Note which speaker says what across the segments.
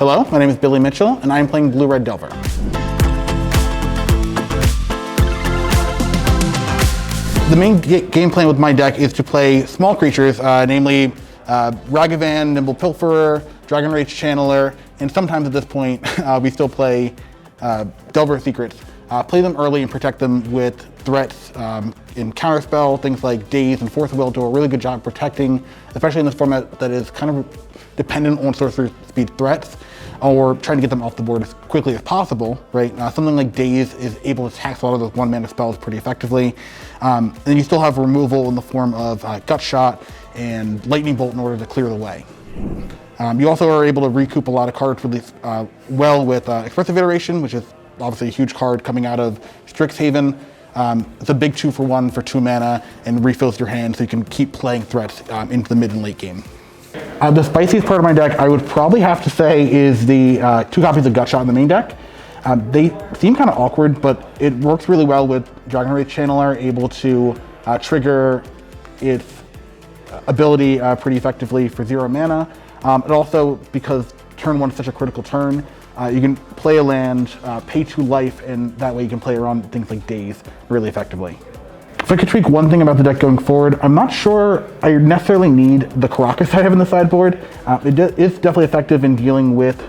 Speaker 1: Hello, my name is Billy Mitchell, and I am playing Blue-Red Delver. The main game plan with my deck is to play small creatures, namely Ragavan, Nimble Pilferer, Dragon Rage Channeler, and sometimes at this point we still play Delver Secrets. Play them early and protect them with threats in Counterspell. Things like Daze and Force of Will do a really good job protecting, especially in this format that is kind of dependent on sorcery speed threats, or trying to get them off the board as quickly as possible, right? Something like Daze is able to tax a lot of those 1-mana spells pretty effectively. And you still have removal in the form of Gut Shot and Lightning Bolt in order to clear the way. You also are able to recoup a lot of cards really well with Expressive Iteration, which is obviously a huge card coming out of Strixhaven. It's a big 2-for-1 for 2 mana and refills your hand so you can keep playing threats into the mid and late game. The spiciest part of my deck, I would probably have to say, is the 2 copies of Gutshot in the main deck. They seem kind of awkward, but it works really well with Dragon Rage Channeler, able to trigger its ability pretty effectively for 0 mana. And also, because turn 1 is such a critical turn, you can play a land, pay 2 life, and that way you can play around things like Daze really effectively. If I could tweak one thing about the deck going forward, I'm not sure I necessarily need the Karakas I have in the sideboard. It is definitely effective in dealing with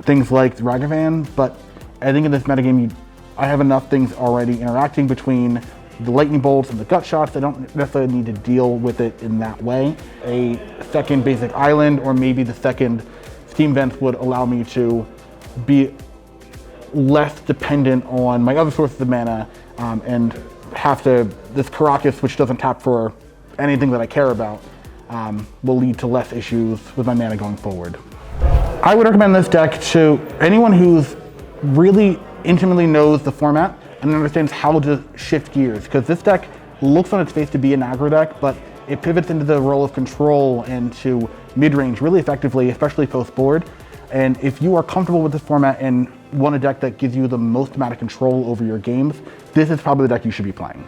Speaker 1: things like Ragavan, but I think in this metagame, I have enough things already interacting between the Lightning Bolts and the Gut Shots. I don't necessarily need to deal with it in that way. A second basic island, or maybe the second Steam Vents, would allow me to be less dependent on my other sources of mana and have to, this Karakas, which doesn't tap for anything that I care about, will lead to less issues with my mana going forward. I would recommend this deck to anyone who's really intimately knows the format and understands how to shift gears, because this deck looks on its face to be an aggro deck, but it pivots into the role of control and to mid-range really effectively, especially post-board. And if you are comfortable with this format and want a deck that gives you the most amount of control over your games, this is probably the deck you should be playing.